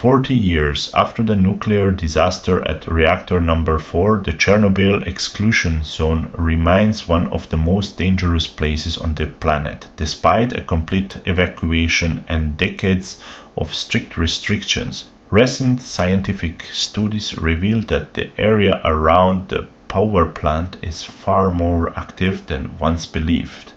40 years after the nuclear disaster at reactor number 4, the Chernobyl Exclusion Zone remains one of the most dangerous places on the planet, despite a complete evacuation and decades of strict restrictions. Recent scientific studies reveal that the area around the power plant is far more active than once believed.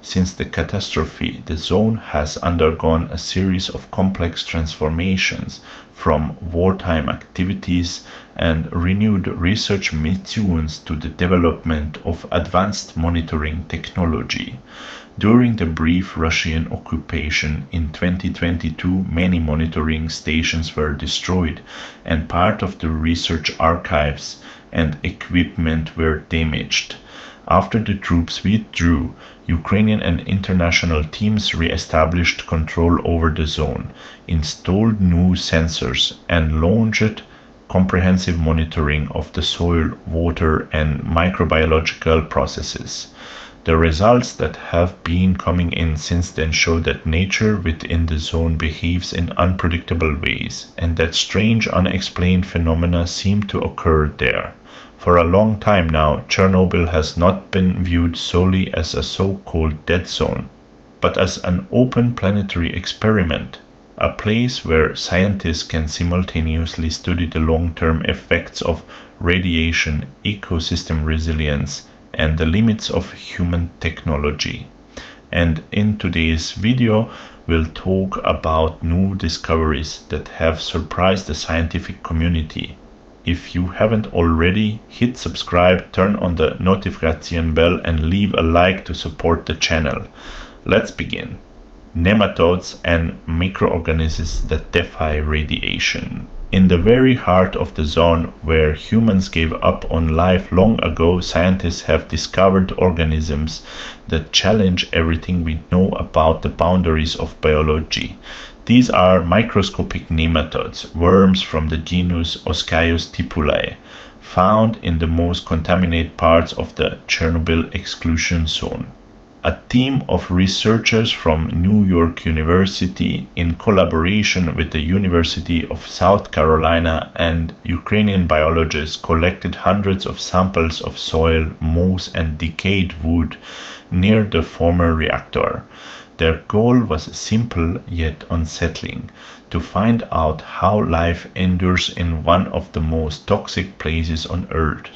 Since the catastrophe, the zone has undergone a series of complex transformations, from wartime activities and renewed research missions to the development of advanced monitoring technology. During the brief Russian occupation in 2022, many monitoring stations were destroyed, and part of the research archives and equipment were damaged. After the troops withdrew, Ukrainian and international teams re-established control over the zone, installed new sensors, and launched comprehensive monitoring of the soil, water, and microbiological processes. The results that have been coming in since then show that nature within the zone behaves in unpredictable ways, and that strange unexplained phenomena seem to occur there. For a long time now, Chernobyl has not been viewed solely as a so-called dead zone, but as an open planetary experiment, a place where scientists can simultaneously study the long-term effects of radiation, ecosystem resilience, and the limits of human technology. And in today's video, we'll talk about new discoveries that have surprised the scientific community. If you haven't already, hit subscribe, turn on the notification bell, and leave a like to support the channel. Let's begin. Nematodes and microorganisms that defy radiation. In the very heart of the zone where humans gave up on life long ago, scientists have discovered organisms that challenge everything we know about the boundaries of biology. These are microscopic nematodes, worms from the genus Oskayostipulae, found in the most contaminated parts of the Chernobyl Exclusion Zone. A team of researchers from New York University, in collaboration with the University of South Carolina and Ukrainian biologists, collected hundreds of samples of soil, moss, and decayed wood near the former reactor. Their goal was simple yet unsettling: to find out how life endures in one of the most toxic places on Earth.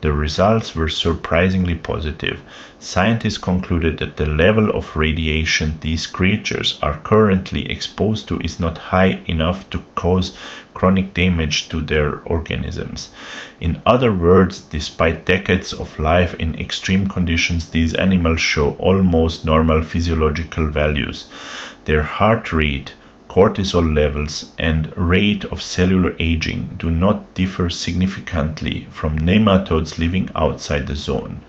The results were surprisingly positive. Scientists concluded that the level of radiation these creatures are currently exposed to is not high enough to cause chronic damage to their organisms. In other words, despite decades of life in extreme conditions, these animals show almost normal physiological values. Their heart rate, cortisol levels, and rate of cellular aging do not differ significantly from nematodes living outside the zone.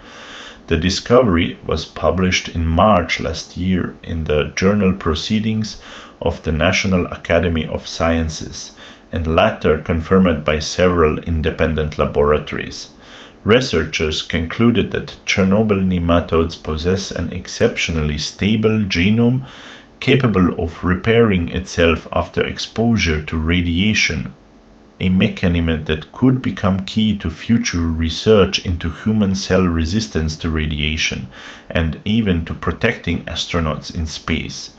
The discovery was published in March last year in the journal Proceedings of the National Academy of Sciences, and later confirmed by several independent laboratories. Researchers concluded that Chernobyl nematodes possess an exceptionally stable genome capable of repairing itself after exposure to radiation, a mechanism that could become key to future research into human cell resistance to radiation and even to protecting astronauts in space.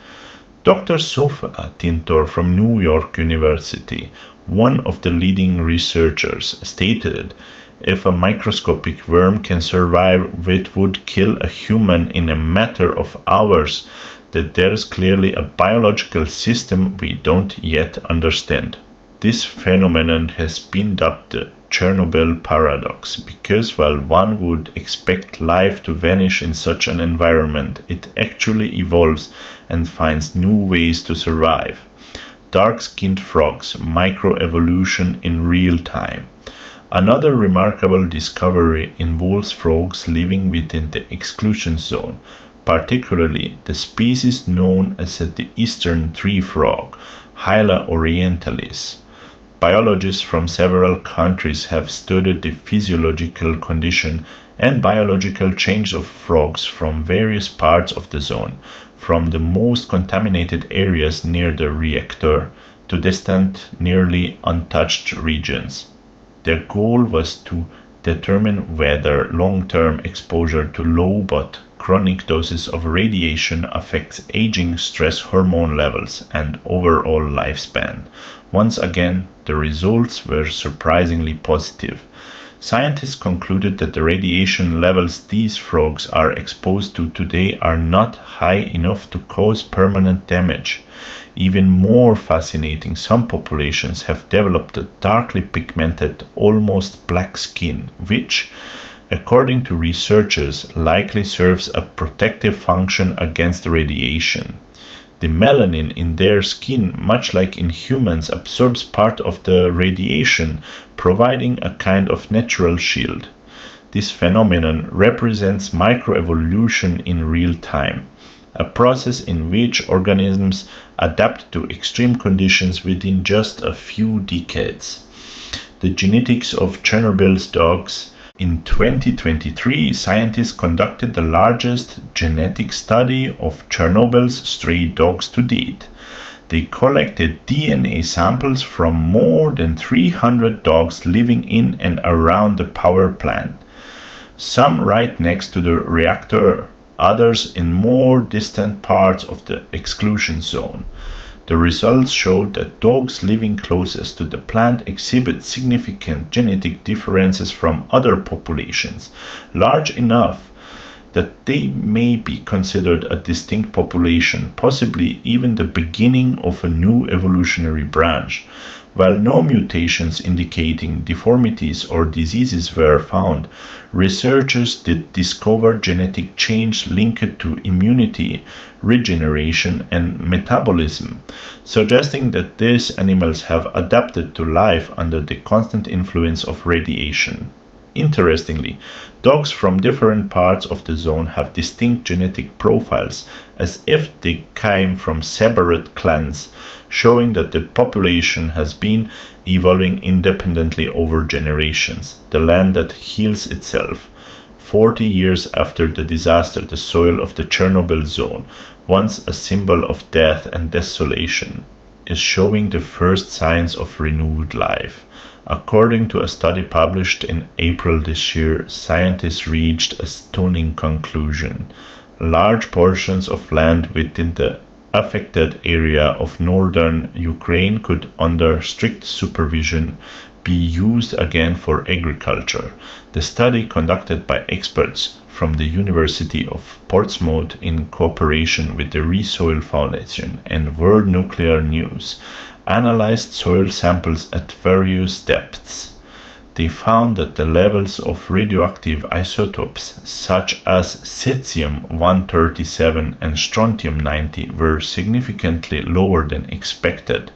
Dr. Sofa Tintor from New York University, one of the leading researchers, stated, "If a microscopic worm can survive, it would kill a human in a matter of hours, that there is clearly a biological system we don't yet understand." This phenomenon has been dubbed the Chernobyl Paradox, because while one would expect life to vanish in such an environment, it actually evolves and finds new ways to survive. Dark-skinned frogs, microevolution in real time. Another remarkable discovery involves frogs living within the exclusion zone, particularly the species known as the eastern tree frog, Hyla orientalis. Biologists from several countries have studied the physiological condition and biological change of frogs from various parts of the zone, from the most contaminated areas near the reactor to distant, nearly untouched regions. Their goal was to determine whether long-term exposure to low but chronic doses of radiation affects aging, stress hormone levels, and overall lifespan. Once again, the results were surprisingly positive. Scientists concluded that the radiation levels these frogs are exposed to today are not high enough to cause permanent damage. Even more fascinating, some populations have developed a darkly pigmented, almost black skin, which, according to researchers, likely serves a protective function against radiation. The melanin in their skin, much like in humans, absorbs part of the radiation, providing a kind of natural shield. This phenomenon represents microevolution in real time, a process in which organisms adapt to extreme conditions within just a few decades. The genetics of Chernobyl's dogs. In 2023, scientists conducted the largest genetic study of Chernobyl's stray dogs to date. They collected DNA samples from more than 300 dogs living in and around the power plant, some right next to the reactor, others in more distant parts of the exclusion zone. The results showed that dogs living closest to the plant exhibit significant genetic differences from other populations, large enough that they may be considered a distinct population, possibly even the beginning of a new evolutionary branch. While no mutations indicating deformities or diseases were found, researchers did discover genetic change linked to immunity, regeneration, and metabolism, suggesting that these animals have adapted to life under the constant influence of radiation. Interestingly, dogs from different parts of the zone have distinct genetic profiles, as if they came from separate clans, showing that the population has been evolving independently over generations. The land that heals itself. 40 years after the disaster, the soil of the Chernobyl zone, once a symbol of death and desolation, is showing the first signs of renewed life. According to a study published in April this year, scientists reached a stunning conclusion. Large portions of land within the affected area of northern Ukraine could, under strict supervision, be used again for agriculture. The study, conducted by experts from the University of Portsmouth in cooperation with the Resoil Foundation and World Nuclear News, analyzed soil samples at various depths. They found that the levels of radioactive isotopes such as cesium-137 and strontium-90 were significantly lower than expected,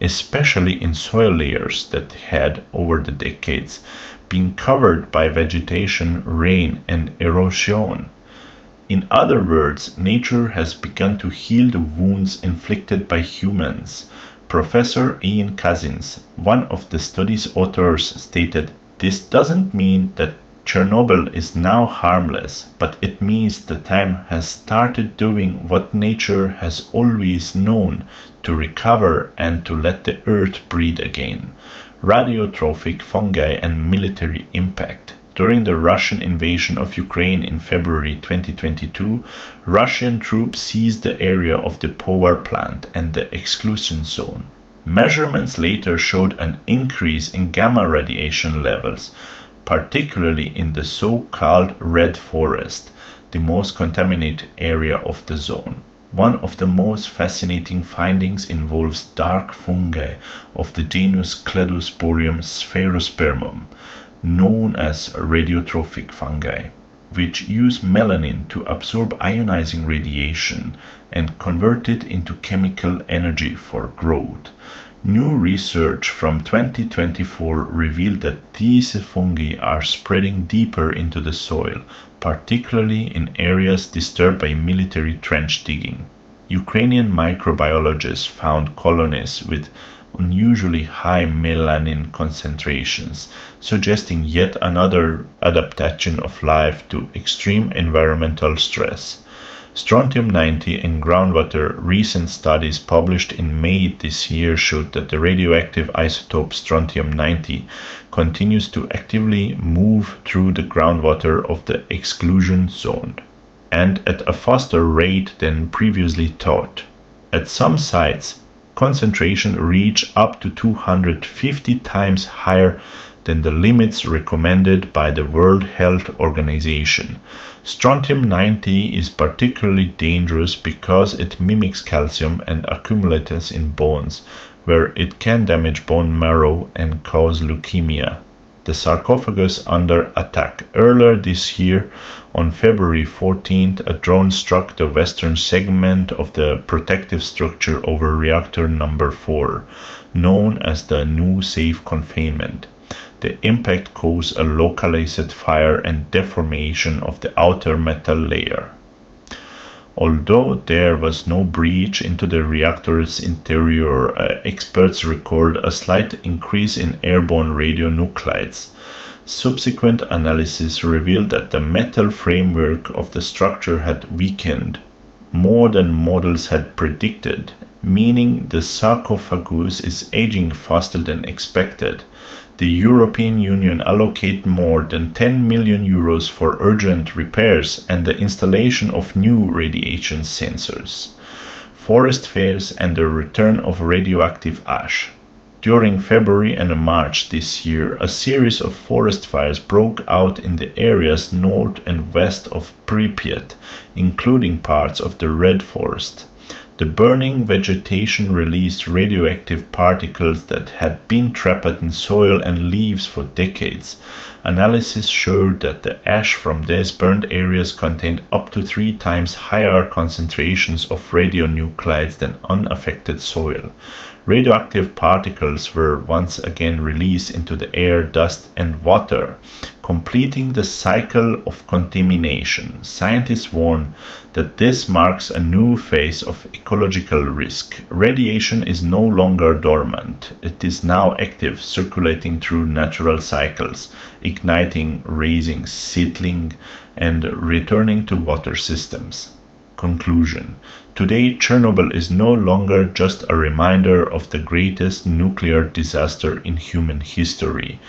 especially in soil layers that had, over the decades, been covered by vegetation, rain, and erosion. In other words, nature has begun to heal the wounds inflicted by humans. Professor Ian Cousins, one of the study's authors, stated, "This doesn't mean that Chernobyl is now harmless, but it means the time has started doing what nature has always known, to recover and to let the earth breathe again." Radiotrophic fungi and military impact. During the Russian invasion of Ukraine in February 2022, Russian troops seized the area of the power plant and the exclusion zone. Measurements later showed an increase in gamma radiation levels, particularly in the so-called Red Forest, the most contaminated area of the zone. One of the most fascinating findings involves dark fungi of the genus Cladosporium sphaerospermum, known as radiotrophic fungi, which use melanin to absorb ionizing radiation and convert it into chemical energy for growth. New research from 2024 revealed that these fungi are spreading deeper into the soil, particularly in areas disturbed by military trench digging. Ukrainian microbiologists found colonies with unusually high melanin concentrations, suggesting yet another adaptation of life to extreme environmental stress. Strontium-90 in groundwater. Recent studies published in May this year showed that the radioactive isotope strontium-90 continues to actively move through the groundwater of the exclusion zone, and at a faster rate than previously thought. At some sites, concentration reach up to 250 times higher than the limits recommended by the World Health Organization. Strontium-90 is particularly dangerous because it mimics calcium and accumulates in bones, where it can damage bone marrow and cause leukemia. The sarcophagus under attack. Earlier this year, on February 14th, a drone struck the western segment of the protective structure over reactor number 4, known as the new safe containment. The impact caused a localized fire and deformation of the outer metal layer. Although there was no breach into the reactor's interior, experts record a slight increase in airborne radionuclides. Subsequent analysis revealed that the metal framework of the structure had weakened more than models had predicted, meaning the sarcophagus is aging faster than expected. The European Union allocated more than 10 million euros for urgent repairs and the installation of new radiation sensors, forest fires, and the return of radioactive ash. During February and March this year, a series of forest fires broke out in the areas north and west of Pripyat, including parts of the Red Forest. The burning vegetation released radioactive particles that had been trapped in soil and leaves for decades. Analysis showed that the ash from these burned areas contained up to 3 times higher concentrations of radionuclides than unaffected soil. Radioactive particles were once again released into the air, dust, and water, completing the cycle of contamination. Scientists warn that this marks a new phase of ecological risk. Radiation is no longer dormant. It is now active, circulating through natural cycles, igniting, raising, settling, and returning to water systems. Conclusion. Today, Chernobyl is no longer just a reminder of the greatest nuclear disaster in human history.